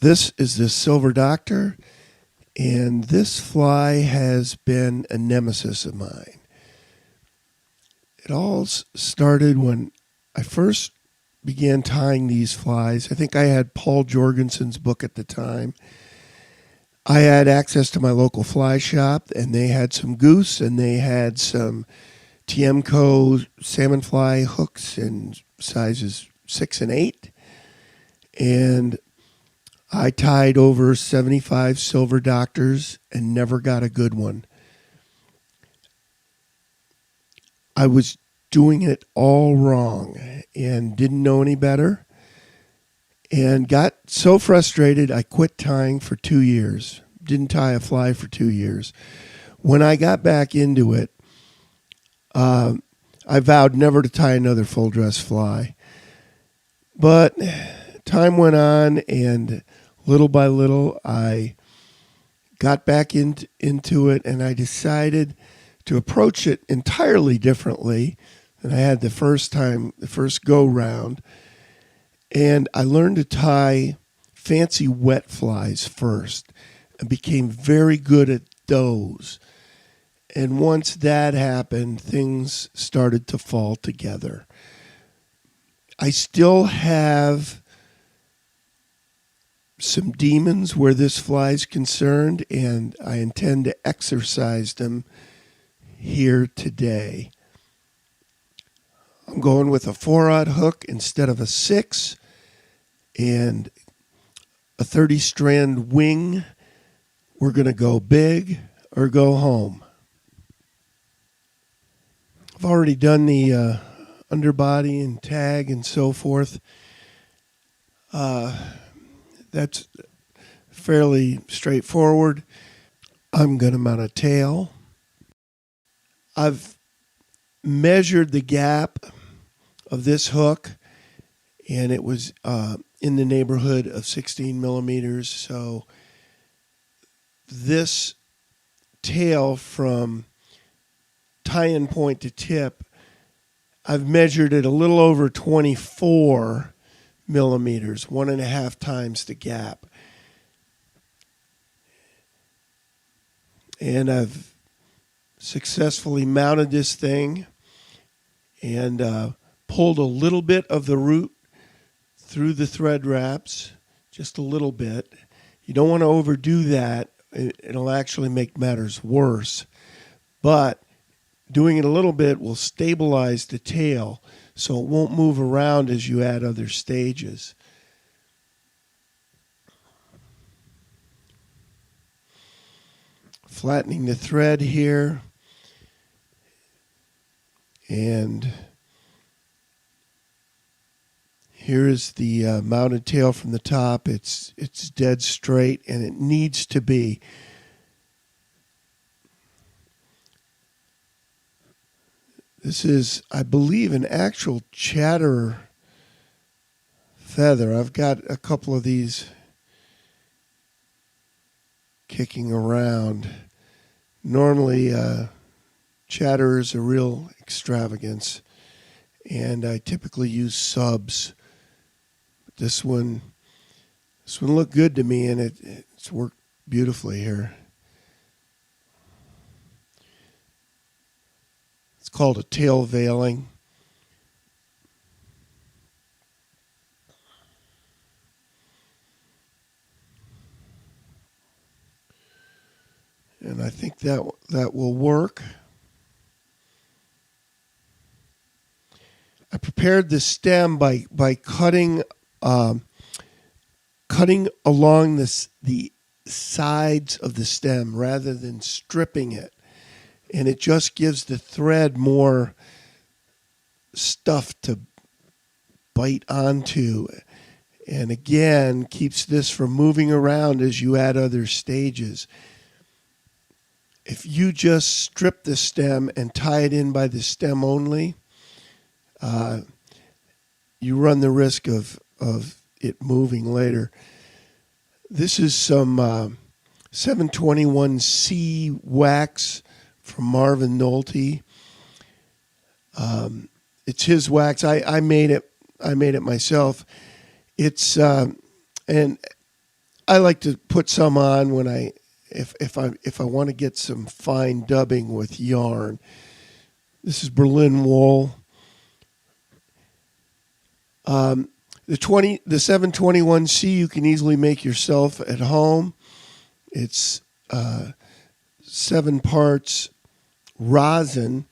This is the Silver Doctor, and this fly has been a nemesis of mine. It all started when I first began tying these flies. I think I had Paul Jorgensen's book at the time. I had access to my local fly shop, and they had some goose, and they had some TMCO salmon fly hooks in sizes 6 and 8. And I tied over 75 Silver Doctors and never got a good one. I was doing it all wrong and didn't know any better, and got so frustrated I quit tying for 2 years. Didn't tie a fly for 2 years. When I got back into it, I vowed never to tie another full dress fly. But time went on, and little by little, I got back into it, and I decided to approach it entirely differently than I had the first go round. And I learned to tie fancy wet flies first and became very good at those. And once that happened, things started to fall together. I still have some demons where this fly is concerned, and I intend to exorcise them here today. I'm going with a 4-aught hook instead of a 6, and a 30-strand wing. We're going to go big or go home. I've already done the underbody and tag and so forth. That's fairly straightforward. I'm going to mount a tail. I've measured the gap of this hook, and it was in the neighborhood of 16 millimeters. So this tail from tie-in point to tip, I've measured it a little over 24 millimeters, 1.5 times the gap. And I've successfully mounted this thing and pulled a little bit of the root through the thread wraps, just a little bit. You don't want to overdo that. It'll actually make matters worse. But doing it a little bit will stabilize the tail so it won't move around as you add other stages. Flattening the thread here. And here is the mounted tail from the top. It's dead straight, and it needs to be. This is, I believe, an actual chatter feather. I've got a couple of these kicking around. Normally, chatter is a real extravagance, and I typically use subs. This one looked good to me, and it's worked beautifully here. It's called a tail veiling. And I think that will work. I prepared the stem by cutting along the sides of the stem rather than stripping it. And it just gives the thread more stuff to bite onto. And again, keeps this from moving around as you add other stages. If you just strip the stem and tie it in by the stem only, you run the risk of it moving later. This is some 721C wax from Marvin Nolte. It's his wax. I made it myself. It's and I like to put some on when if I want to get some fine dubbing with yarn. This is Berlin wool. The 721C you can easily make yourself at home. It's 7 parts rosin,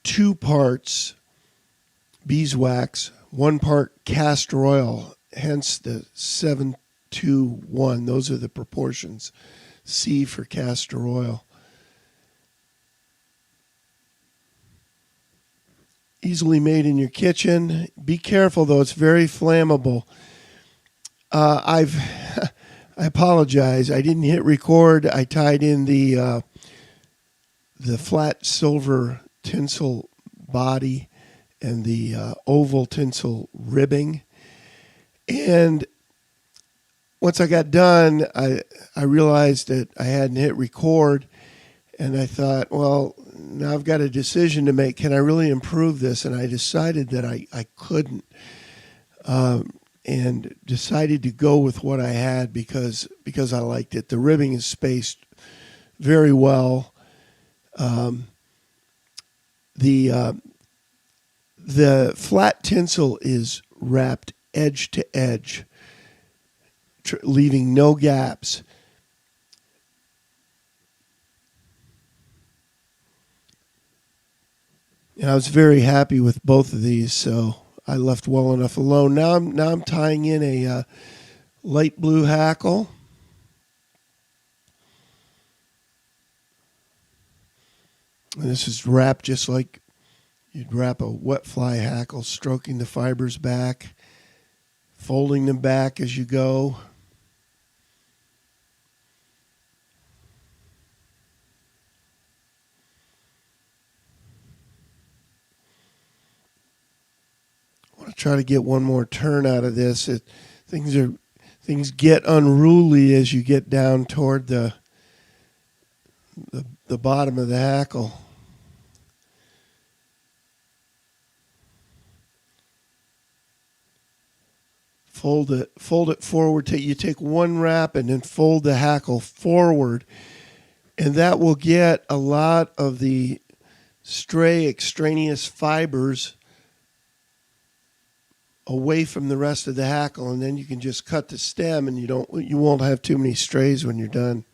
2 parts beeswax, 1 part castor oil, hence the 7-2-1. Those are the proportions. C for castor oil. Easily made in your kitchen. Be careful though; it's very flammable. I apologize. I didn't hit record. I tied in the flat silver tinsel body and the oval tinsel ribbing. And once I got done, I realized that I hadn't hit record, and I thought, well, now I've got a decision to make. Can I really improve this? And I decided that I couldn't, and decided to go with what I had because I liked it. The ribbing is spaced very well. The flat tinsel is wrapped edge to edge, leaving no gaps. And I was very happy with both of these, so I left well enough alone. Now I'm tying in a light blue hackle. And this is wrapped just like you'd wrap a wet fly hackle, stroking the fibers back, folding them back as you go. I want to try to get one more turn out of this. Things get unruly as you get down toward the bottom of the hackle. Fold it forward. You take one wrap and then fold the hackle forward, and that will get a lot of the stray extraneous fibers away from the rest of the hackle, and then you can just cut the stem, and you won't have too many strays when you're done.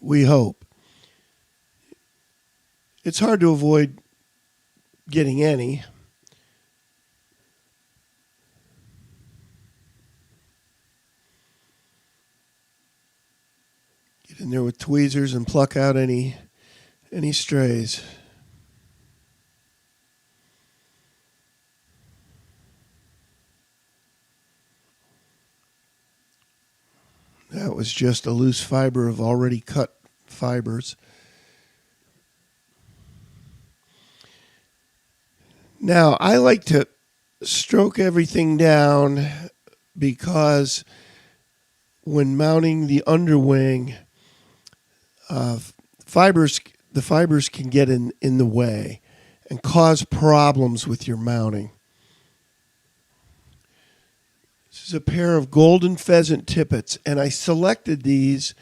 We hope. It's hard to avoid getting any. Get in there with tweezers and pluck out any strays. That was just a loose fiber of already cut fibers. Now, I like to stroke everything down because when mounting the underwing, the fibers can get in the way and cause problems with your mounting. This is a pair of Golden Pheasant tippets, and I selected these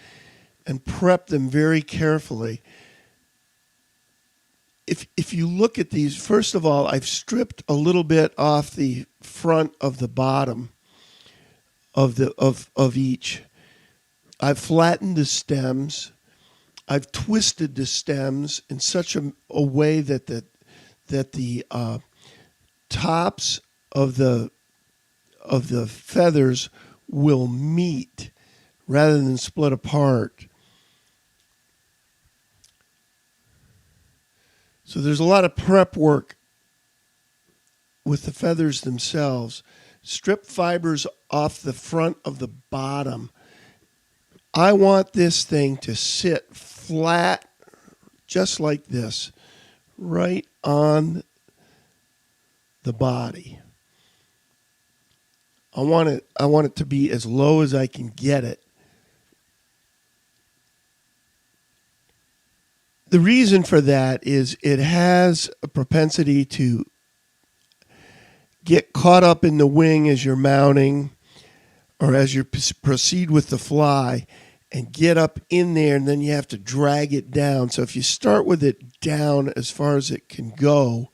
and prepped them very carefully. If you look at these, first of all, I've stripped a little bit off the front of the bottom of each. I've flattened the stems. I've twisted the stems in such a way that the tops of the feathers will meet rather than split apart. So there's a lot of prep work with the feathers themselves. Strip fibers off the front of the bottom. I want this thing to sit flat, just like this, right on the body. I want it to be as low as I can get it. The reason for that is it has a propensity to get caught up in the wing as you're mounting or as you proceed with the fly and get up in there, and then you have to drag it down. So if you start with it down as far as it can go,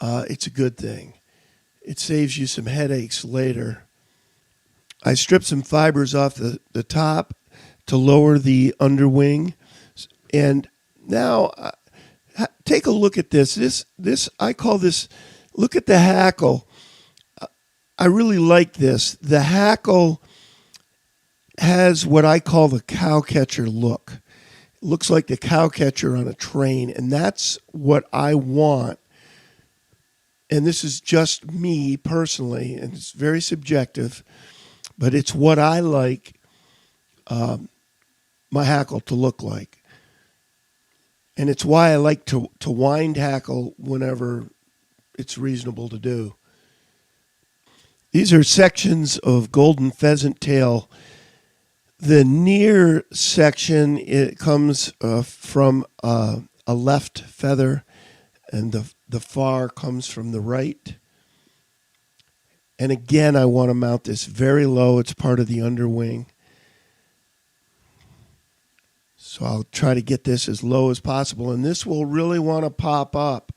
it's a good thing. It saves you some headaches later. I stripped some fibers off the top to lower the underwing. And now take a look at this. This I call this, look at the hackle. I really like this. The hackle has what I call the cowcatcher look. It looks like the cowcatcher on a train, and that's what I want. And this is just me personally, and it's very subjective, but it's what I like my hackle to look like. And it's why I like to wind hackle whenever it's reasonable to do. These are sections of Golden Pheasant tail. The near section, it comes from a left feather, and the far comes from the right. And again, I want to mount this very low. It's part of the underwing. So I'll try to get this as low as possible, and this will really want to pop up.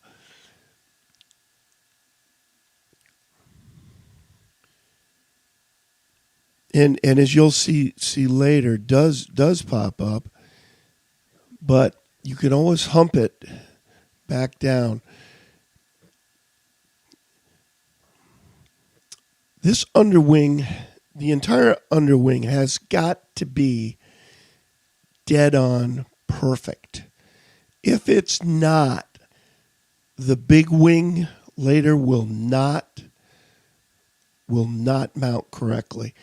And as you'll see later, does pop up, but you can always hump it back down. This underwing, the entire underwing has got to be dead on perfect. If it's not, the big wing later will not mount correctly.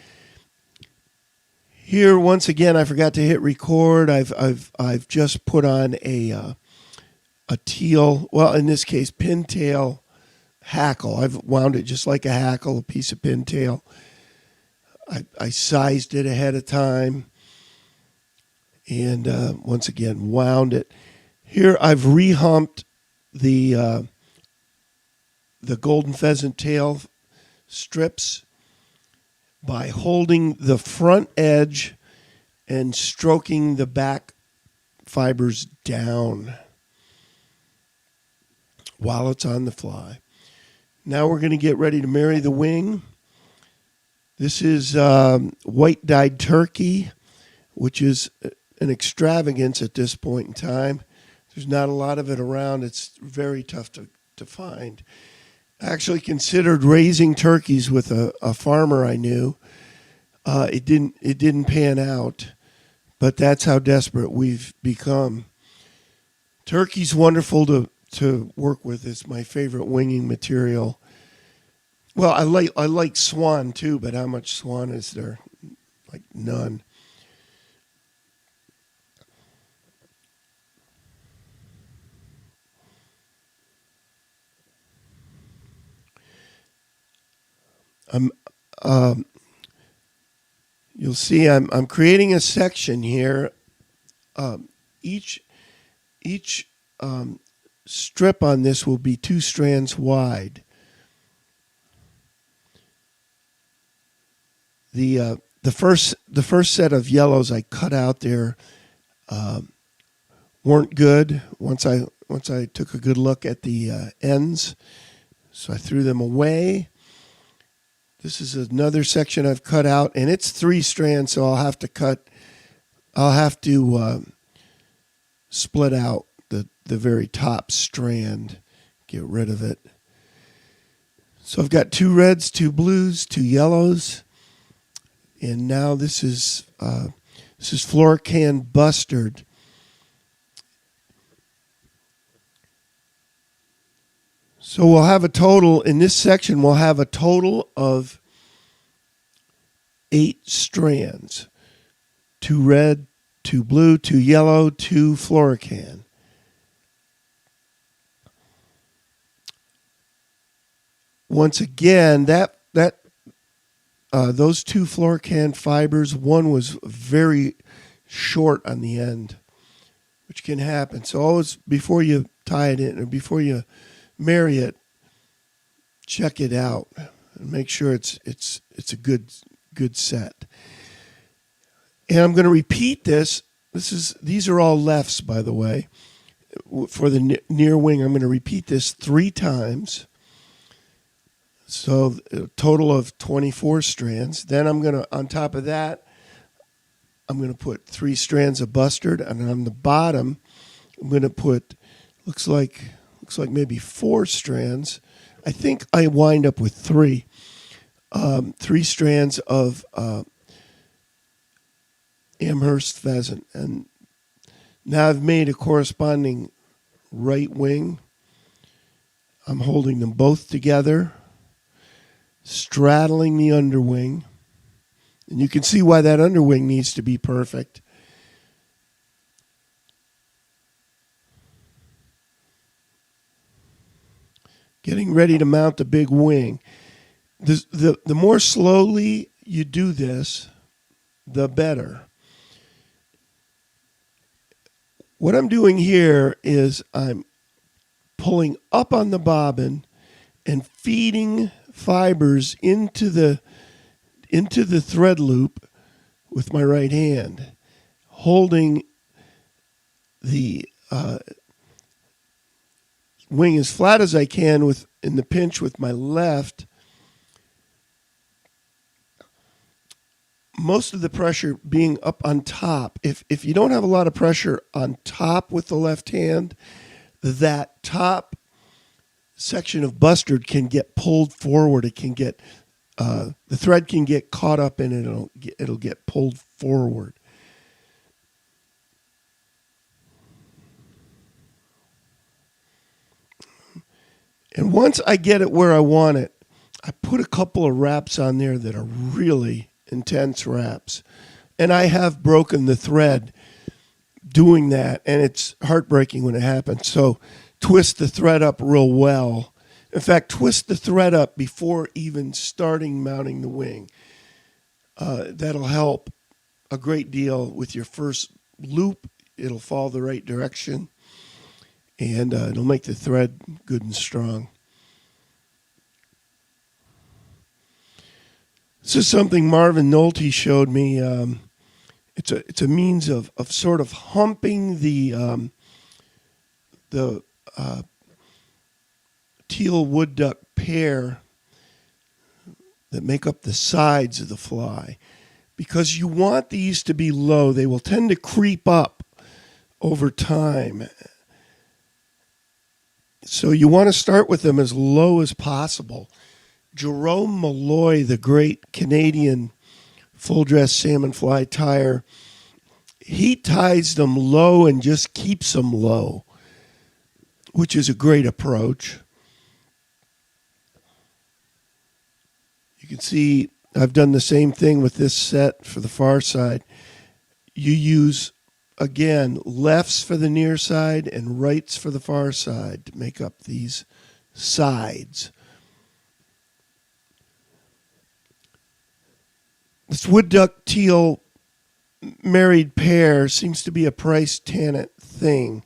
Here, once again, I forgot to hit record. I've just put on a teal, well, in this case, pintail hackle. I've wound it just like a hackle, a piece of pintail. I sized it ahead of time, and once again, wound it. Here, I've rehumped the Golden Pheasant tail strips by holding the front edge and stroking the back fibers down while it's on the fly. Now we're going to get ready to marry the wing. This is white dyed turkey, which is an extravagance at this point in time. There's not a lot of it around. It's very tough to find. I actually considered raising turkeys with a farmer I knew. It didn't pan out, but that's how desperate we've become. Turkey's wonderful to work with. It's my favorite winging material. Well, I like Swan too, but how much Swan is there? Like none. You'll see I'm creating a section here. Each strip on this will be 2 strands wide. The first set of yellows I cut out there weren't good. Once I took a good look at the ends, so I threw them away. This is another section I've cut out, and it's 3 strands, so I'll have to split out the very top strand, get rid of it. So I've got 2 reds, 2 blues, 2 yellows, and now this is Florican Bustard. So we'll have a total, in this section, we'll have a total of 8 strands. 2 red, 2 blue, 2 yellow, 2 Florican. Once again, those 2 Florican fibers, one was very short on the end, which can happen. So always, before you tie it in, or before you marry it, check it out and make sure it's a good set. And I'm going to repeat this. These are all lefts, by the way. For the near wing, I'm going to repeat this 3 times. So a total of 24 strands. Then I'm going to, on top of that, I'm going to put 3 strands of Bustard, and on the bottom, I'm going to put looks like maybe 4 strands. I think I wind up with 3. 3 strands of Amherst pheasant, and now I've made a corresponding right wing. I'm holding them both together, straddling the underwing. And you can see why that underwing needs to be perfect. Getting ready to mount the big wing. The more slowly you do this, the better. What I'm doing here is I'm pulling up on the bobbin and feeding fibers into the thread loop with my right hand, holding the wing as flat as I can in the pinch with my left. Most of the pressure being up on top. If you don't have a lot of pressure on top with the left hand, that top section of Bustard can get pulled forward. It can get the thread can get caught up in it. It'll get pulled forward. And once I get it where I want it, I put a couple of wraps on there that are really intense wraps. And I have broken the thread doing that, and it's heartbreaking when it happens. So twist the thread up real well. In fact, twist the thread up before even starting mounting the wing. That'll help a great deal with your first loop. It'll fall the right direction, and it'll make the thread good and strong. This is something Marvin Nolte showed me. It's a means of sort of humping the teal wood duck pair that make up the sides of the fly. Because you want these to be low. They will tend to creep up over time. So you want to start with them as low as possible. Jerome Malloy, the great Canadian full-dress salmon fly tyer, he ties them low and just keeps them low, which is a great approach. You can see I've done the same thing with this set for the far side. You use, again, lefts for the near side and rights for the far side to make up these sides. This wood duck teal married pair seems to be a Pryce-Tannatt thing.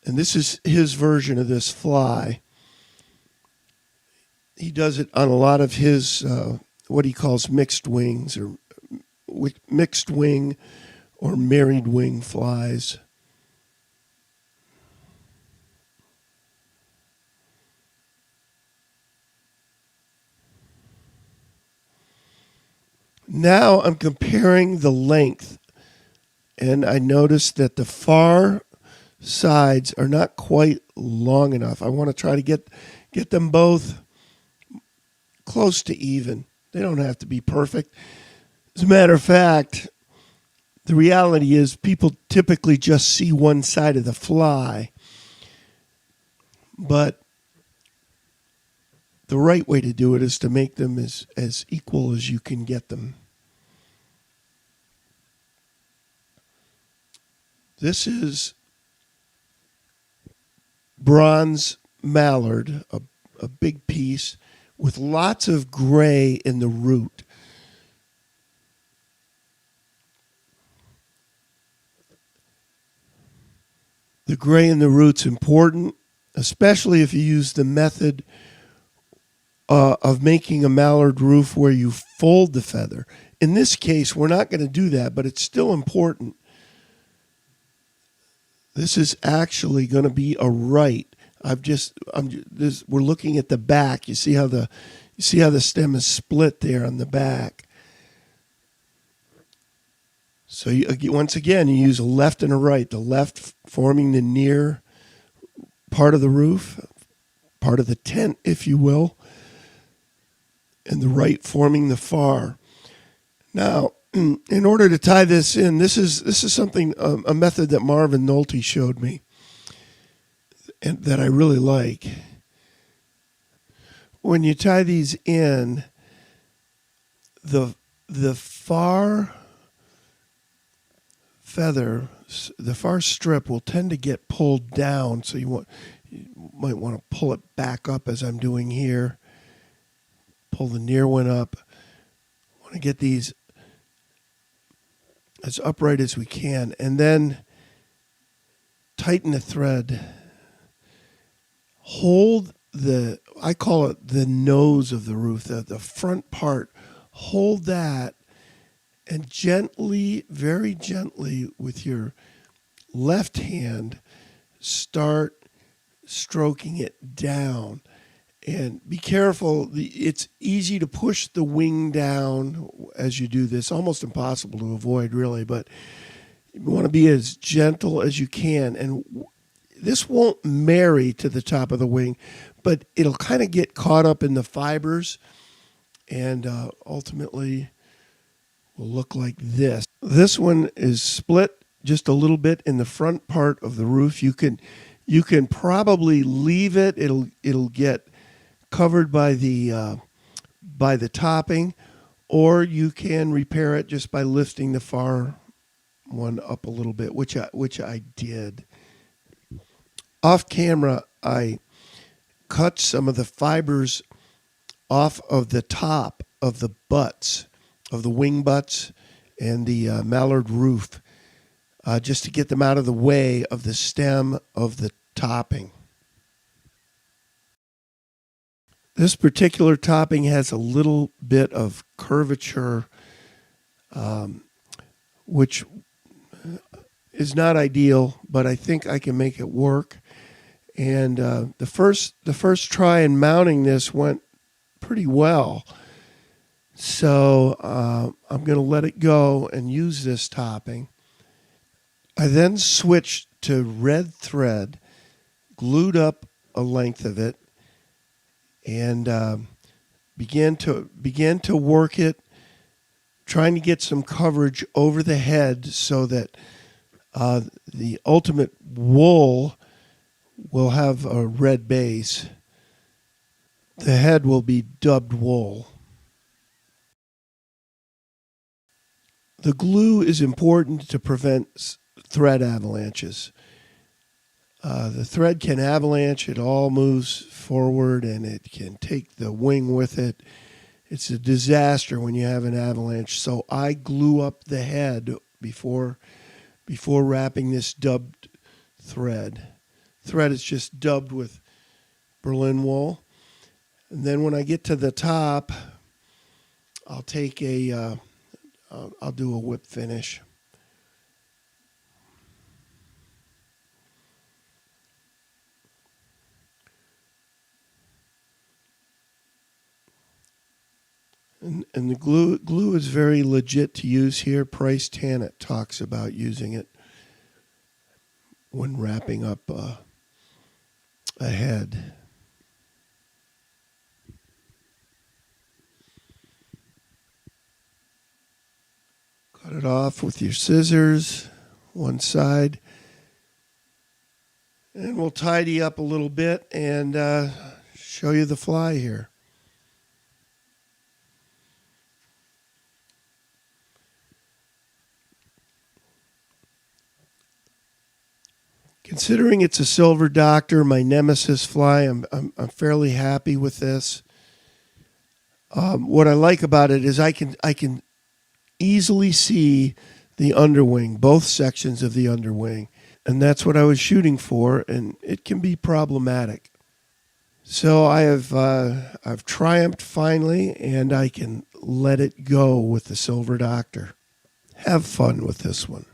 And this is his version of this fly. He does it on a lot of his, what he calls mixed wings, or mixed wing or married wing flies. Now I'm comparing the length, and I noticed that the far sides are not quite long enough. I want to try to get them both close to even. They don't have to be perfect. As a matter of fact, the reality is people typically just see one side of the fly, but the right way to do it is to make them as equal as you can get them. This is bronze mallard, a big piece with lots of gray in the root. The gray in the root's important, especially if you use the method of making a mallard roof where you fold the feather. In this case, we're not going to do that, but it's still important. This is actually going to be a right. We're looking at the back. You see how the stem is split there on the back. So once again, you use a left and a right. The left forming the near part of the roof, part of the tent, if you will, and the right forming the far. Now, in order to tie this in, this is something, a method that Marvin Nolte showed me, and that I really like. When you tie these in, the far feather, the far strip will tend to get pulled down, so you might want to pull it back up as I'm doing here. Pull the near one up. Want to get these as upright as we can, and then tighten the thread. Hold I call it the nose of the roof, the front part. Hold that, and gently, very gently, with your left hand, start stroking it down. And be careful. It's easy to push the wing down as you do this. Almost impossible to avoid, really. But you want to be as gentle as you can. And this won't marry to the top of the wing, but it'll kind of get caught up in the fibers. And ultimately will look like this. This one is split just a little bit in the front part of the roof. You can probably leave it. It'll get covered by the topping, or you can repair it just by lifting the far one up a little bit, which I did. Off camera, I cut some of the fibers off of the top of the butts, of the wing butts and the mallard roof, just to get them out of the way of the stem of the topping. This particular topping has a little bit of curvature, which is not ideal, but I think I can make it work. And the first try in mounting this went pretty well. So I'm going to let it go and use this topping. I then switched to red thread, glued up a length of it, and began to work it, trying to get some coverage over the head so that the ultimate wool will have a red base. The head will be dubbed wool. The glue is important to prevent thread avalanches. The thread can avalanche. It all moves forward, and it can take the wing with it. It's a disaster when you have an avalanche. So I glue up the head before wrapping this dubbed thread. Thread is just dubbed with Berlin wool. And then when I get to the top, I'll take I'll do a whip finish. And the glue is very legit to use here. Pryce-Tannatt talks about using it when wrapping up a head. Cut it off with your scissors, one side. And we'll tidy up a little bit and show you the fly here. Considering it's a silver doctor, my nemesis fly, I'm fairly happy with this. What I like about it is I can easily see the underwing, both sections of the underwing, and that's what I was shooting for, and it can be problematic. So I've triumphed finally, and I can let it go with the Silver Doctor. Have fun with this one.